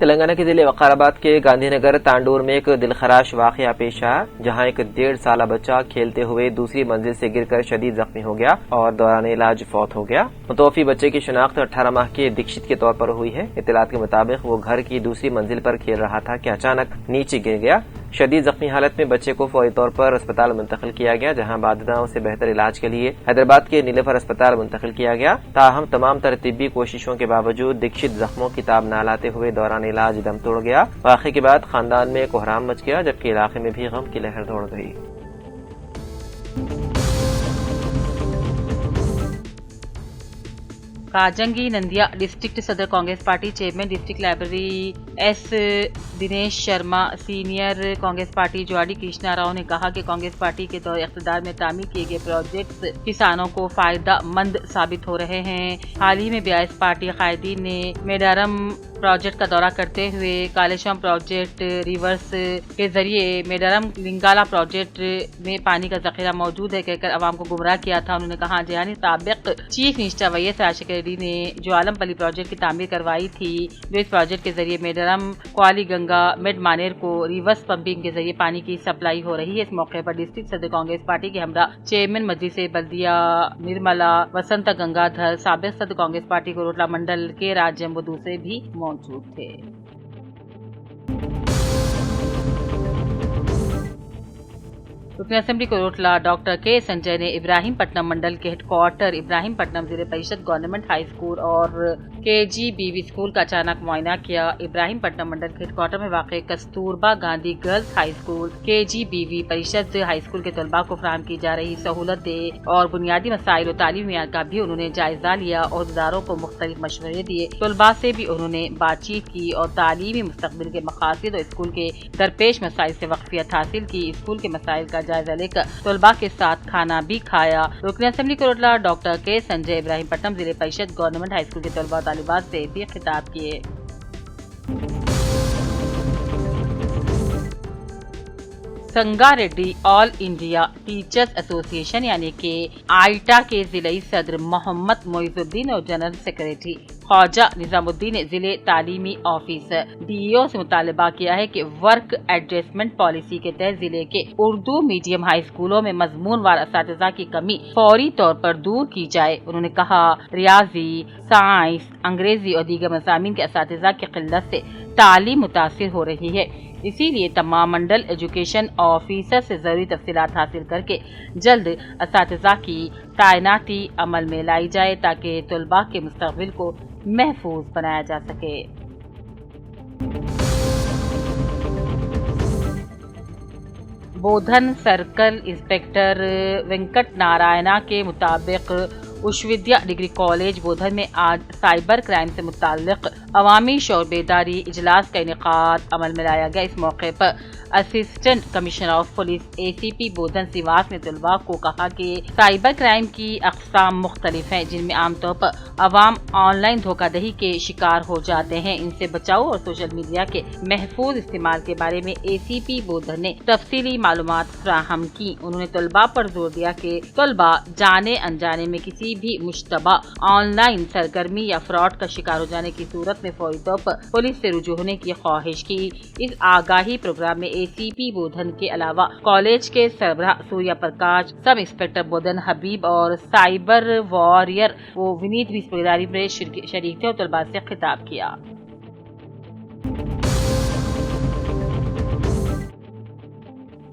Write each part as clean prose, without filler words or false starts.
تلنگانہ کے ضلع وقار آباد کے گاندھی نگر تانڈور میں ایک دلخراش واقعہ پیش آیا، جہاں ایک 1.5 سالہ بچہ کھیلتے ہوئے دوسری منزل سے گر کر شدید زخمی ہو گیا اور دوران علاج فوت ہو گیا۔ متوفی بچے کی شناخت 18 ماہ کے دکشت کے طور پر ہوئی ہے۔ اطلاعات کے مطابق وہ گھر کی دوسری منزل پر کھیل رہا تھا کہ اچانک نیچے گر گیا۔ شدید زخمی حالت میں بچے کو فوری طور پر اسپتال منتقل کیا گیا، جہاں بعد ازاں اسے بہتر علاج کے لیے حیدرآباد کے نیلوفر اسپتال منتقل کیا گیا۔ تاہم تمام تر طبی کوششوں کے باوجود دکشت زخموں کی تاب نہ لاتے ہوئے دوران علاج دم توڑ گیا۔ واقعے کے بعد خاندان میں کوہرام مچ گیا، جبکہ علاقے میں بھی غم کی لہر دوڑ گئی۔ کاجنگی نندیا ڈسٹرکٹ صدر Congress party chairman district library S Dinesh Sharma, senior Congress party Jawadi Krishna Rao نے کہا کہ کانگریس پارٹی کے دور اقتدار میں تعمیر کیے گئے پروجیکٹس کسانوں کو فائدہ مند ثابت ہو رہے ہیں۔ حال ہی میں بیاس پارٹی قائدین نے میڈارم پروجیکٹ کا دورہ کرتے ہوئے کالیشم پروجیکٹ ریورس کے ذریعے میڈارم لنگالا پروجیکٹ میں پانی کا ذخیرہ موجود ہے کہہ کر عوام کو گمراہ کیا تھا۔ انہوں نے کہا جہانی سابق chief minister V S راجشیکھر ready نے جو عالم پلی پروجیکٹ کی تعمیر کروائی تھی، جو اس پروجیکٹ کے ذریعے میڈارم کوالی گنگا مڈ مانیر کو ریورس پمپنگ کے ذریعے پانی کی سپلائی ہو رہی ہے۔ اس موقع پر ڈسٹرکٹ صدر کانگریس پارٹی کے ہمراہ چیئرمین مجلس بلدیہ نرملا وسنت گنگا دھر، سابق صدر کانگریس پارٹی کوروٹلا منڈل کے راجم و دوسرے بھی موجود تھے۔ رکن اسمبلی کوروٹلا ڈاکٹر کے سنجے نے ابراہیم پٹنم منڈل کے ہیڈ کوارٹر ابراہیم پٹنم ضلع پریشد گورنمنٹ ہائی اسکول اور KGBV اسکول کا اچانک معائنہ کیا۔ ابراہیم پٹنم منڈل کے ہیڈ کوارٹر میں واقع Kasturba Gandhi girls high school KGBV Parishad high school کے طلباء کو فراہم کی جا رہی سہولتیں اور بنیادی مسائل و تعلیمی معیار کا بھی انہوں نے جائزہ لیا اور اداروں کو مختلف مشورے دیے۔ طلباء سے بھی انہوں نے بات چیت کی اور تعلیمی مستقبل کے مقاصد اور اسکول کے درپیش مسائل سے واقفیت حاصل کی۔ اسکول کے مسائل کا جائزہ لے کر طلباء کے ساتھ کھانا بھی کھایا۔ رکن اسمبلی کوروٹلا ڈاکٹر کے سنجے ابراہیم پٹنم ضلع پریشد گورنمنٹ ہائی اسکول کے طلباء و طالبات سے بھی خطاب کیے۔ سنگا ریڈی آل انڈیا ٹیچرز ایسوسی ایشن یعنی کہ آئیٹا کے ضلعی صدر محمد معیز الدین اور جنرل سیکریٹری خواجہ نظام الدین نے ضلع تعلیمی آفس DEO سے مطالبہ کیا ہے کہ ورک ایڈجسٹمنٹ پالیسی کے تحت ضلع کے اردو میڈیم ہائی اسکولوں میں مضمون وار اساتذہ کی کمی فوری طور پر دور کی جائے۔ انہوں نے کہا ریاضی، سائنس، انگریزی اور دیگر مضامین کے اساتذہ کی قلت سے تعلیم متاثر ہو رہی ہے، اسی لیے تمام منڈل ایجوکیشن آفیسر سے ضروری تفصیلات حاصل کر کے جلد اساتذہ کی تعیناتی عمل میں لائی جائے تاکہ طلباء کے مستقبل کو محفوظ بنایا جا سکے۔ بودھن سرکل انسپکٹر وینکٹ نارائنا کے مطابق وشودیا ڈگری کالج بودھن میں آج سائبر کرائم سے متعلق عوامی شعور بیداری اجلاس کا انعقاد عمل میں لایا گیا۔ اس موقع پر assistant commissioner of police ACP Bodhan سیواس نے طلباء کو کہا کہ سائبر کرائم کی اقسام مختلف ہیں، جن میں عام طور پر عوام آن لائن دھوکہ دہی کے شکار ہو جاتے ہیں۔ ان سے بچاؤ اور سوشل میڈیا کے محفوظ استعمال کے بارے میں ACP بودھن نے تفصیلی معلومات فراہم کی۔ انہوں نے طلباء پر زور دیا کہ طلباء جانے انجانے میں کسی بھی مشتبہ آن لائن سرگرمی یا فراڈ کا شکار ہو جانے کی صورت میں فوری طور پر پولیس سے رجوع ہونے کی خواہش کی۔ اس آگاہی پروگرام میں ACP بودھن کے علاوہ کالج کے سربراہ سوریا پرکاش، سب انسپکٹر بودھن حبیب اور سائبر واریر ونیت بھی اس پروگرام میں شریک تھے اور طلباء سے خطاب کیا۔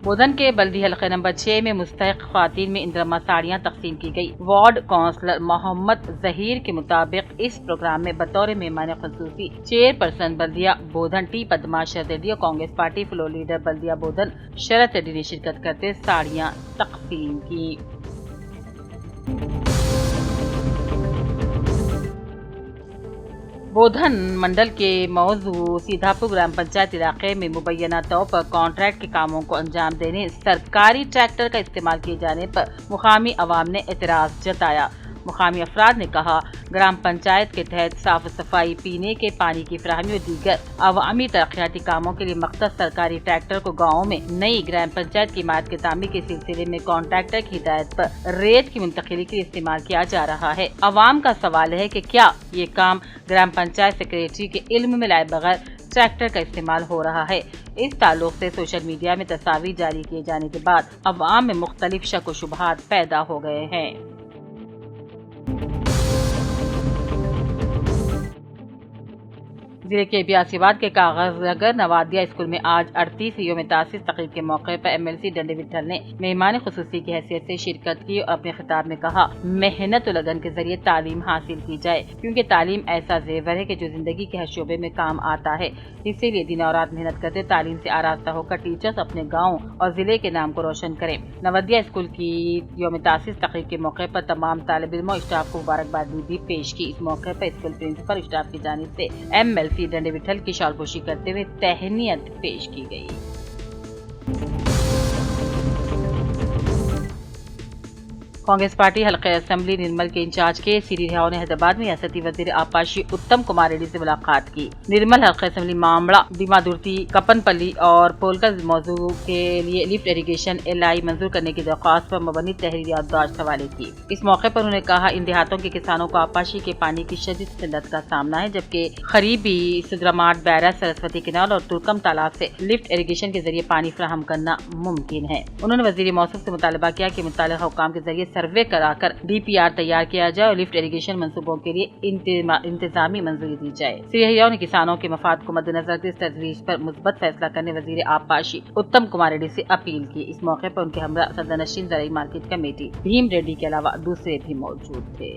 بودھن کے بلدی حلقہ نمبر 6 میں مستحق خواتین میں اندرما ساڑیاں تقسیم کی گئی۔ وارڈ کونسلر محمد ظہیر کے مطابق اس پروگرام میں بطور مہمان خصوصی چیئرپرسن بلدیہ بودھن ٹی پدما شرت ریڈی اور کانگریس پارٹی فلور لیڈر بلدیہ بودھن شرت ریڈی نے شرکت کرتے ساڑیاں تقسیم کی۔ بودھن منڈل کے موضوع سیدھاپور گرام پنچایت علاقے میں مبینہ طور پر کانٹریکٹ کے کاموں کو انجام دینے سرکاری ٹریکٹر کا استعمال کیے جانے پر مقامی عوام نے اعتراض جتایا۔ مقامی افراد نے کہا گرام پنچایت کے تحت صاف صفائی، پینے کے پانی کی فراہمی اور دیگر عوامی ترقیاتی کاموں کے لیے مختص سرکاری ٹریکٹر کو گاؤں میں نئی گرام پنچایت کی عمارت کی تعمیر کے سلسلے میں کانٹریکٹر کی ہدایت پر ریت کی منتقلی کے لیے استعمال کیا جا رہا ہے۔ عوام کا سوال ہے کہ کیا یہ کام گرام پنچایت سیکریٹری کے علم میں لائے بغیر ट्रैक्टर का इस्तेमाल हो रहा है। इस ताल्लुक से सोशल मीडिया में तस्वीर जारी किए जाने के बाद अवाम में मुख्तलिफ शक व शुबहात पैदा हो गए हैं। जिले के बियासीबाद के कागजनगर नवादिया स्कूल में आज 38वीं तासीस तकरीब के मौके पर MLC डंडे विट्ठल ने मेहमान खुसूसी की हैसियत से शिरकत की और अपने खिताब में कहा, मेहनत और लगन के जरिए तालीम हासिल की जाए, क्योंकि तालीम ऐसा जेवर है कि जो जिंदगी के हर शोबे में काम आता है। इसीलिए दिन और रात मेहनत करते तालीम से आरास्ता होकर टीचर्स अपने गाँव और जिले के नाम को रोशन करें। नवादिया स्कूल की यौम तासीस तकरीब के मौके पर तमाम तालिब इल्म और स्टाफ को मुबारकबाद भी पेश की। इस मौके पर स्कूल प्रिंसिपल स्टाफ की जानिब से MLC डंडे विट्ठल की शालपोशी करते हुए तहनीयत पेश की गई। कांग्रेस पार्टी हल्के असेंबली निर्मल के इंचार्ज के सीरी रिहाव ने हैदराबाद में रियासती वजीर आपाशी उत्तम कुमार रेड्डी से मुलाकात की। निर्मल हल्के असेंबली मामला बीमादुर्ती कपनपल्ली और पोलकर मौजू के लिए लिफ्ट इरिगेशन LI मंजूर करने की दरख्वास्त पर मबनी तहरीर याददाश्त हवाले की। इस मौके पर उन्होंने कहा, इन देहातों के किसानों को आपाशी के पानी की शदीद किल्लत का सामना है, जबकि खरीबी सुद्रामाट बैरज सरस्वती किनाल और तुर्कम तालाब से लिफ्ट इरिगेशन के जरिए पानी फराहम करना मुमकिन है। उन्होंने वजीर मौसूफ से मुतालबा किया कि मुताल्लिक़ा हुक्काम के जरिए सर्वे कराकर DPR तैयार किया जाए और लिफ्ट इरिगेशन मंसूबों के लिए इंतजामी मंजूरी दी जाए। सिरहिया ने किसानों के मफाद को मद्देनजर रखते इस तजवीज पर मुस्बत फैसला करने वजीर आपाशी उत्तम कुमार रेड्डी से अपील की। इस मौके पर उनके हमरा सदरनशीन ज़राई मार्केट कमेटी भीम रेड्डी के अलावा दूसरे भी मौजूद थे।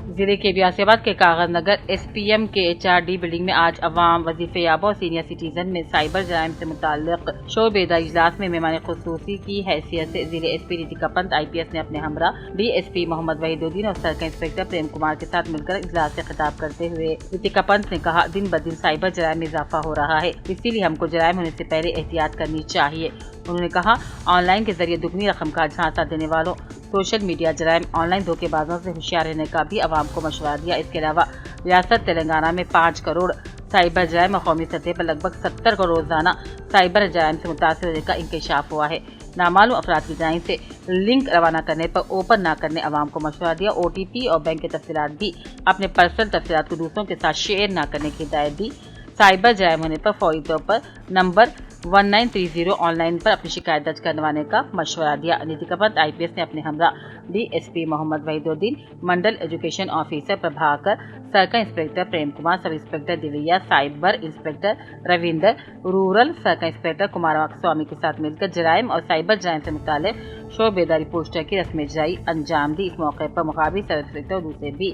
जिले के बियासीबाद के कागजनगर SPM के HRD बिल्डिंग में आज अवाम वजीफे याबा और सीनियर सिटीजन में साइबर जराइम से मुताल्लिक शोबेदार इजलास में मेहमान खुसूसी की हैसियत से जिले SP रितिका पंत IPS ने अपने हमरा DSP मोहम्मद वहीदुद्दीन और सर्कल इंस्पेक्टर प्रेम कुमार के साथ मिलकर इजलास से खिताब करते हुए रितिका पंत ने कहा, दिन ब दिन साइबर जराइम में इजाफा हो रहा है, इसीलिए हमको जराइम होने से पहले एहतियात करनी चाहिए। उन्होंने कहा, ऑनलाइन के जरिए दुगनी रकम का झांसा देने वालों, सोशल मीडिया जराइम, ऑनलाइन धोखेबाजों से होशियार रहने का भी आवाम को मशवरा दिया। इसके अलावा रियासत तेलंगाना में 5 करोड़ साइबर जराइम और कौमी सतह पर लगभग 70 करोड़ रोजाना साइबर जराइम से मुतासर होने का इंकशाफ हुआ है। नामालूम अफराद की जानिब से लिंक रवाना करने पर ओपन न करने आवाम को मशवरा दिया। OTP और बैंक के तफसीलात भी अपने पर्सनल तफसीलात को दूसरों के साथ शेयर न करने की हिदायत दी। साइबर जराइम होने पर फौरी तौर पर नंबर 1930 ऑनलाइन पर अपनी शिकायत दर्ज करवाने का मशवरा दिया। रितिका पंत IPS ने अपने हमरा DSP Mohammed Wahiduddin, mandal education officer Prabhakar, circle inspector Prem Kumar, सब inspector Divya, cyber inspector Ravinder, rural circle inspector Kumar Swamy के साथ मिलकर जराइम और साइबर जराइम से मुताल्लिक शोबेदारी पोस्टर की रस्म इजराई अंजाम दी। इस मौके पर मुकाबली सब इंस्पेक्टर और दूसरे भी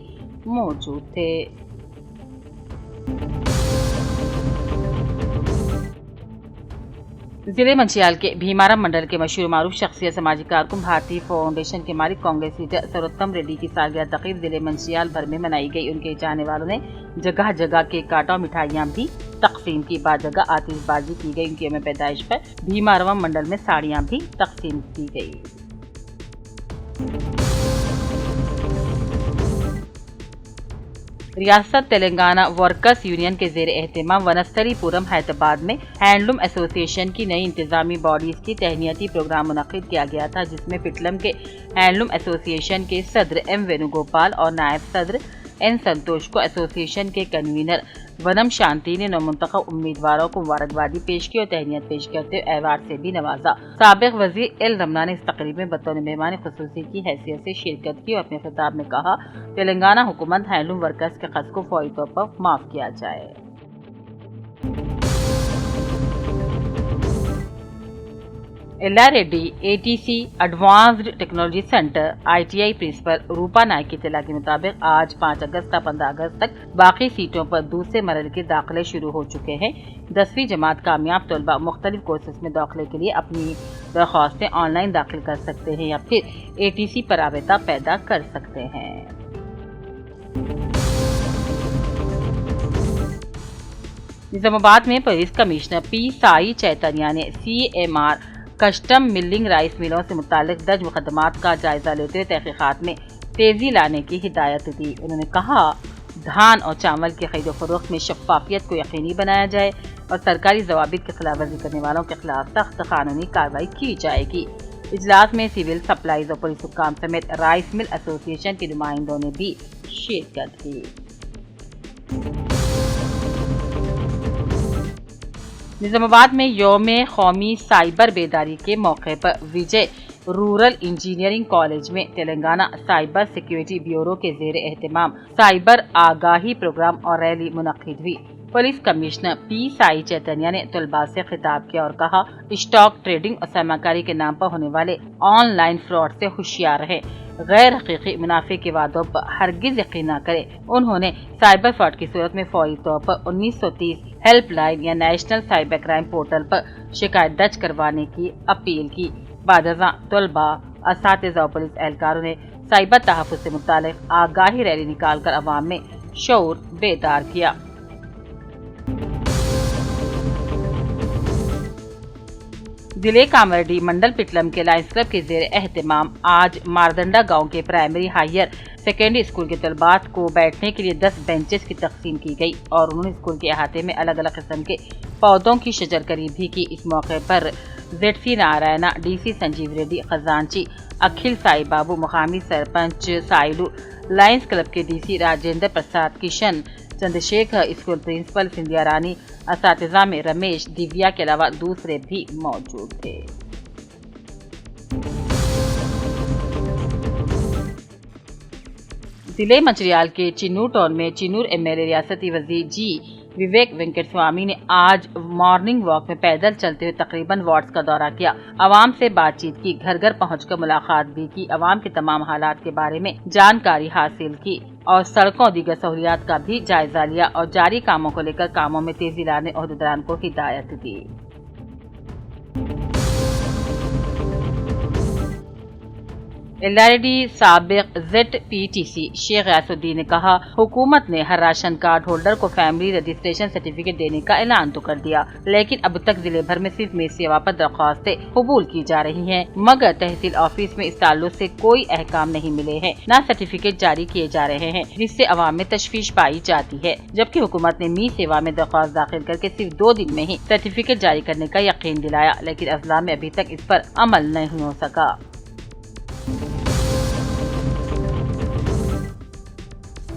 मौजूद थे। जिले मंचियाल के भीमारम मंडल के मशहूर मारूफ शख्सियत समाजी कारकुन भारतीय फाउंडेशन के मालिक कांग्रेस लीडर सरोत्तम रेड्डी की सालगिरह तकरीब जिले मंचियाल भर में मनाई गई। उनके चाहने वालों ने जगह जगह केक काटा और मिठाइयाँ भी तकसीम की। बाद जगह आतिशबाजी की गई। उनकी यौम पैदाइश पर भीमारम मंडल में साड़ियाँ भी तकसीम की गई। रियासत तेलंगाना वर्कर्स यूनियन के जेर एहतमाम वनस्थलीपुरम हैदराबाद में हैंडलूम एसोसिएशन की नई इंतजामी बॉडीज की तहनीती प्रोग्राम मुनक्किद किया गया था, जिसमें पिटलम के हैंडलूम एसोसिएशन के सदर M वेणुगोपाल और नायब सदर N संतोष को एसोसिएशन के कन्वीनर वनम शांति ने नवमुंतखब उम्मीदवारों को मुबारकबादी पेश की और तहनीत पेश करते हुए अवार्ड से भी नवाजा। साबिक वजीर L रमना ने इस तकरीब में बतौर मेहमान खुसूसी की हैसियत से शिरकत की और अपने खिताब में कहा, तेलंगाना हुकूमत हैंडलूम वर्कर्स के कर्ज को फौरी तौर पर माफ किया जाए। Yella Reddy ATC advanced technology centre ITI principal Rupa Nayak की इत्तला के मुताबिक आज 5 अगस्त से 15 अगस्त तक बाकी सीटों पर दूसरे मरहले के दाखिले शुरू हो चुके हैं। 10वीं जमात कामयाब तलबा मुख्तलिफ कोर्सेज में दाखिले के लिए अपनी दरख्वास्तें ऑनलाइन दाखिल कर सकते हैं या फिर ATC पर राबता पैदा कर सकते हैं। निजामाबाद में police commissioner P Sai Chaitanya ने CMR कस्टम मिलिंग राइस मिलों से मुतालिक दर्ज मुकदमात का जायजा लेते हुए तहकीकात में तेजी लाने की हिदायत दी। उन्होंने कहा, धान और चावल की खरीद फरोख्त में शफाफियत को यकीनी बनाया जाए और सरकारी ज़वाबित की खिलाफवर्जी करने वालों के खिलाफ सख्त कानूनी कार्रवाई की जाएगी। इजलास में सिविल सप्लाईज और पुलिस हुक्काम समेत राइस मिल एसोसिएशन के नुमाइंदों ने भी शिरकत की। निजामाबाद में यौम कौमी साइबर बेदारी के मौके पर विजय रूरल इंजीनियरिंग कॉलेज में तेलंगाना साइबर सिक्योरिटी ब्यूरो के जेर एहतमाम साइबर आगाही प्रोग्राम और रैली मुनक्किद हुई। पुलिस कमिश्नर पी साई चैतन्य ने तलबा से खिताब किया और कहा, स्टॉक ट्रेडिंग और सरमाकारी के नाम पर होने वाले ऑनलाइन फ्रॉड से होशियार रहें, गैर हकीकी मुनाफे के वादों पर हरगिज यकीन न करें। उन्होंने साइबर फ्रॉड की सूरत में फौरी तौर पर 1930 हेल्पलाइन या नेशनल साइबर क्राइम पोर्टल पर शिकायत दर्ज करवाने की अपील की। बादजा तलबा, असातिज़ा और पुलिस एहलकारों ने साइबर तहफ़्फ़ुज़ से मुतालिक आगाही रैली निकालकर अवाम में शऊर बेदार किया। जिले कामरेड्डी मंडल पिटलम के लायंस क्लब के जेर एहतमाम आज मारदंडा गांव के प्राइमरी हायर सेकेंडरी स्कूल के तलबात को बैठने के लिए 10 बेंचेस की तकसीम की गई और उन्होंने स्कूल के अहाते में अलग अलग किस्म के पौधों की शजरकरी भी की। इस मौके पर ZC नारायणा, DC संजीव रेड्डी, खजांची अखिल साई बाबू, मुकामी सरपंच साइलू, लायंस क्लब के DC Rajendra Prasad, Kishan Chandrashekhar, school principal Scindia रानी, असातिज़ा में रमेश, दिव्या के अलावा दूसरे भी मौजूद थे। जिले मंचिरियाल के चिन्नूर टाउन में चिन्नूर MLA रियासती वजीर जी विवेक वेंकट स्वामी ने आज मॉर्निंग वॉक में पैदल चलते हुए तकरीबन वार्ड्स का दौरा किया, आवाम से बातचीत की, घर घर पहुंचकर मुलाकात भी की, आवाम के तमाम हालात के बारे में जानकारी हासिल की और सड़कों और दीगर सहूलियात का भी जायजा लिया और जारी कामों को लेकर कामों में तेजी लाने ओहदेदारान को हिदायत दी। LRD साबिक ZPTC शेख गयासुद्दीन ने कहा, हुकूमत ने हर राशन कार्ड होल्डर को फैमिली रजिस्ट्रेशन सर्टिफिकेट देने का ऐलान तो कर दिया, लेकिन अब तक जिले भर में सिर्फ मेज सेवा पर दरख्वास्तें कबूल की जा रही हैं, मगर तहसील ऑफिस में इस ताल्लुक से कोई अहकाम नहीं मिले हैं, न सर्टिफिकेट जारी किए जा रहे हैं, जिससे अवाम में तशवीश पाई जाती है। जबकि हुकूमत ने मी सेवा में दरख्वास्त दाखिल करके सिर्फ 2 दिन में ही सर्टिफिकेट जारी करने का यकीन दिलाया, लेकिन अजला में अभी तक इस पर अमल नहीं हो सका।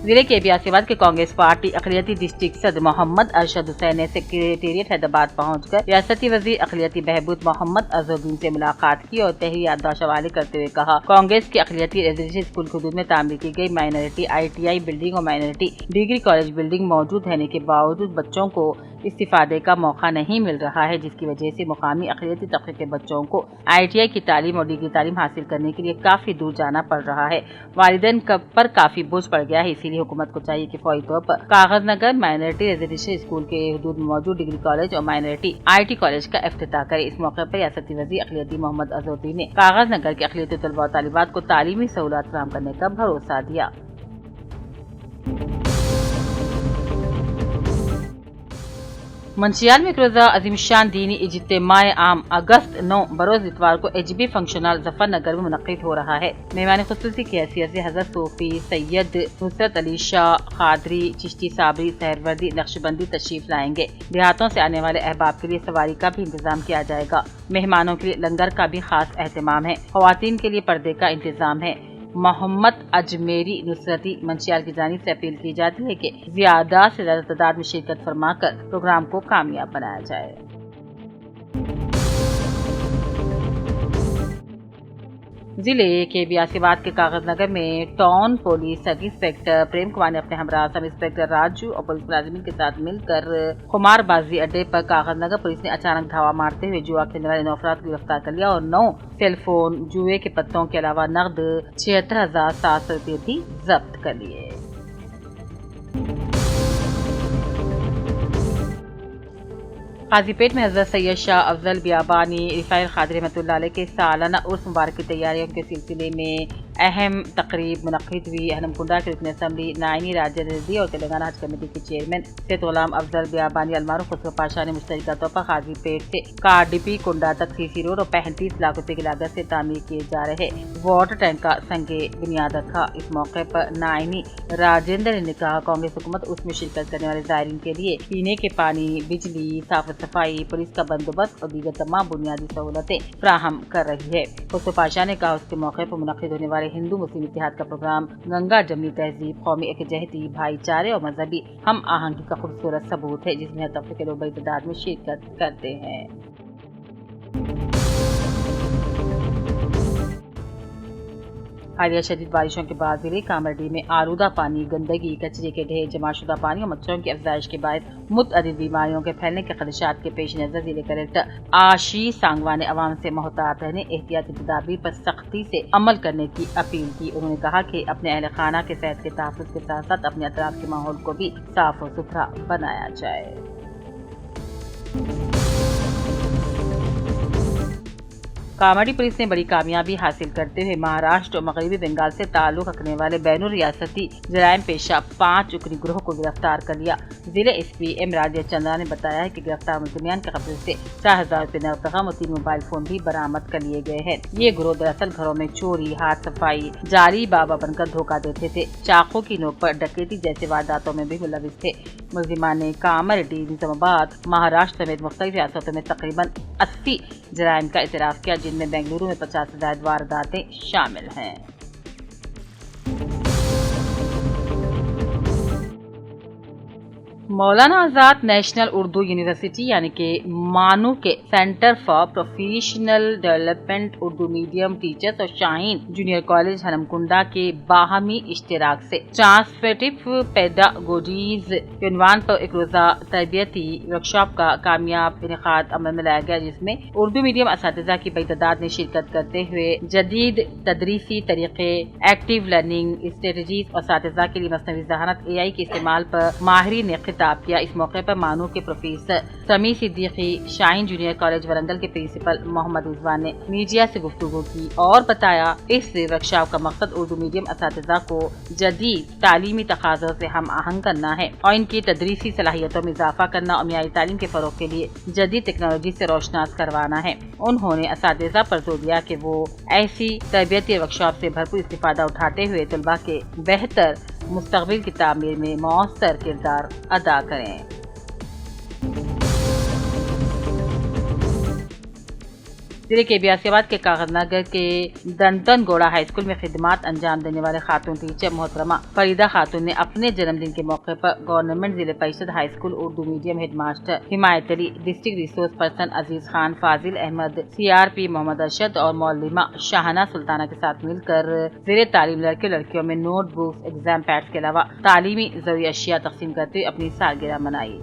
जिले के बियासीबाद के कांग्रेस पार्टी अक़लियती डिस्ट्रिक्ट सदर मोहम्मद अरशद हुसैन ने सेक्रेटेरिएट हैदराबाद पहुंचकर रियासती वजीर अक़लियती बहबूद मोहम्मद अजहरुद्दीन से मुलाकात की और तहरीर याददाश्त हवाले करते हुए कहा, कांग्रेस की अक़लियती रेजिडेंशियल स्कूल की हदूद में तामीर की गई माइनॉरिटी ITI बिल्डिंग और माइनॉरिटी डिग्री कॉलेज बिल्डिंग मौजूद रहने के बावजूद बच्चों को इस्तिफादे का मौका नहीं मिल रहा है, जिसकी वजह से मुकामी अक़लियती तबके के बच्चों को ITI की तालीम और डिग्री तालीम हासिल करने के लिए काफी दूर जाना पड़ रहा है। वालिदैन पर काफी बोझ पड़ गया है, इसीलिए हुकूमत को चाहिए कि फौरी तौर पर कागजनगर माइनॉरिटी रेजिडेंशियल स्कूल के हदूद में मौजूद डिग्री कॉलेज और माइनॉरिटी IT कॉलेज का इफ्तिताह करे। इस मौके पर रियासती वज़ीर अक़लियती मोहम्मद अजहरुद्दीन ने कागजनगर के अक़लियती तलबा और तालिबात को तालीमी सहूलत फराहम करने का भरोसा दिया। मंचिरियाल में एक रोज़ा अज़ीमशान दीनी इज्तिमाए आम अगस्त 9 बरोज़ इतवार को HB फंक्शन हॉल जफरनगर में मुनक़्क़िद हो रहा है। मेहमान ख़ुसूसी की हैसियत से हज़रत सूफ़ी सैयद नुसरत अली शाह क़ादरी चिश्ती साबरी सहरवर्दी नक्शबंदी तशरीफ लाएंगे। देहातों से आने वाले अहबाब के लिए सवारी का भी इंतजाम किया जाएगा। मेहमानों के लिए लंगर का भी खास एहतमाम है। ख़वातीन के लिए पर्दे का इंतजाम है। मोहम्मद अजमेरी नुसरती मंचिरियाल की जानिब से अपील की जाती है कि ज्यादा से ज्यादा तादाद में शिरकत फरमाकर प्रोग्राम को कामयाब बनाया जाए। जिले के बियासीबाद के कागजनगर में town police sub inspector Prem Kumar ने अपने हमरा सब इंस्पेक्टर राजू और पुलिस मुलाजिमीन के साथ मिलकर खुमारबाजी अड्डे पर कागजनगर पुलिस ने अचानक धावा मारते हुए जुआ खेलने वाले 9 अफराद को गिरफ्तार कर लिया और 9 सेलफोन, जुए के पत्तों के अलावा नकद 76,700 रुपये भी जब्त कर लिए। काजीपेट में हज़रत सैयद शाह अफजल बियाबानी रिफाइल क़ादरी रहमतुल्लाह अलैह के सालाना उर्स मुबारक की तैयारियों के सिलसिले में अहम तकरीब मुनक़्क़िद हुई। हनमकुंडा के रुकन असम्बली नाइनी राजेंद्र रेड्डी और तेलंगाना हज कमेटी के चेयरमैन सैयद गुलाम अफजल बियाबानी अलमारूफ खुसरो पाशा ने मुश्तरका तौर पर काजीपेट से कार्डिपी कुंडा तक CC रोड और 35 लाख रुपए की लागत से तामीर किए जा रहे वाटर टैंक का संगे बुनियाद रखा। इस मौके पर नाइनी राजेंद्र ने कहा, कांग्रेस हुकूमत उसमें शिरकत करने वाले ज़ायरीन के लिए पीने के पानी, बिजली, साफ सफाई, पुलिस का बंदोबस्त और दीगर तमाम बुनियादी सहूलतें फराहम कर रही है। खुसरो पाशा ने कहा, उसके मौके पर मुनक़्क़िद होने वाले ادارے ہندو مسلم اتحاد کا پروگرام گنگا جمنی تہذیب قومی یکجہتی، بھائی چارے اور مذہبی ہم آہنگی کا خوبصورت ثبوت ہے، جس میں ہر طبقے کے لوگ بڑی تعداد میں شرکت کرتے ہیں۔ حالیہ شدید بارشوں کے بعد ضلع کامرڈی میں آلودہ پانی، گندگی، کچرے کے ڈھیر، جمع شدہ پانی اور مچھروں کی افزائش کے باعث متعدد بیماریوں کے پھیلنے کے خدشات کے پیش نظر ضلع کلکٹر آشیش سانگوا نے عوام سے محتاط رہنے، احتیاطی تدابیر پر سختی سے عمل کرنے کی اپیل کی۔ انہوں نے کہا کہ اپنے اہل خانہ کے صحت کے تحفظ کے ساتھ ساتھ اپنے اطراف کے ماحول کو بھی صاف و ستھرا بنایا جائے۔ کامرڈی پولیس نے بڑی کامیابی حاصل کرتے ہوئے مہاراشٹر اور مغربی بنگال سے تعلق رکھنے والے بین الریاستی جرائم پیشہ 5 اکنی گروہ کو گرفتار کر لیا۔ ضلع S P M Rajesh Chandra نے بتایا ہے کہ گرفتار ملزمان کے قبضے سے 4,000 روپے نقد رقم اور 3 موبائل فون بھی برآمد کر لیے گئے ہیں۔ یہ گروہ دراصل گھروں میں چوری، ہاتھ صفائی، جعلی بابا بن کر دھوکہ دیتے تھے، چاقو کی نوک پر ڈکیتی جیسے وارداتوں میں بھی ملوث تھے۔ ملزمان نے کامرڈی، نظام آباد، مہاراشٹر سمیت مختلف ریاستوں میں تقریباً 80 جرائم کا اعتراف کیا، جن میں بنگلورو میں 50 سے زائد وارداتیں شامل ہیں۔ مولانا آزاد نیشنل اردو یونیورسٹی یعنی کہ مانو کے centre for professional development Urdu medium teachers اور شاہین جونیئر کالج ہنمکنڈا کے باہمی اشتراک سے ٹرانسفارمیٹیو پیڈاگوجیز کے عنوان پر ایک روزہ تربیتی ورکشاپ کا کامیاب انعقاد عمل میں لایا گیا، جس میں اردو میڈیم اساتذہ کی بڑی تعداد نے شرکت کرتے ہوئے جدید تدریسی طریقے، ایکٹیو لرننگ اسٹریٹجیز اور اساتذہ کے لیے مصنوعی ذہانت AI کے استعمال پر ماہرین نے خطاب کیا۔ اس موقع پر مانو کے پروفیسر سمیع صدیقی، شاہین جونیئر کالج ورنگل کے پرنسپل محمد رضوان نے میڈیا سے گفتگو کی اور بتایا اس ورکشاپ کا مقصد اردو میڈیم اساتذہ کو جدید تعلیمی تقاضوں سے ہم آہنگ کرنا ہے اور ان کی تدریسی صلاحیتوں میں اضافہ کرنا اور معیاری تعلیم کے فروغ کے لیے جدید ٹیکنالوجی سے روشناس کروانا ہے۔ انہوں نے اساتذہ پر زور دیا کہ وہ ایسی تربیتی ورکشاپ سے بھرپور استفادہ اٹھاتے ہوئے طلباء کے بہتر مستقبل کی تعمیر میں مؤثر کردار ادا کریں۔ ضلع کے بیاسی آباد کے کاغذ نگر کے دندن گوڑا ہائی اسکول میں خدمات انجام دینے والے خاتون ٹیچر محترمہ فریدہ خاتون نے اپنے جنم دن کے موقع پر government Zilla Parishad high school Urdu medium head master Himayat Ali, district resource person Aziz Khan, Fazil Ahmed, CRP محمد ارشد اور معلمہ شاہانہ سلطانہ کے ساتھ مل کر زیر تعلیم لڑکے لڑکیوں میں نوٹ بکس، ایگزام پیڈز کے علاوہ تعلیمی ضروری اشیاء تقسیم کرتے ہوئے اپنی سالگرہ منائی۔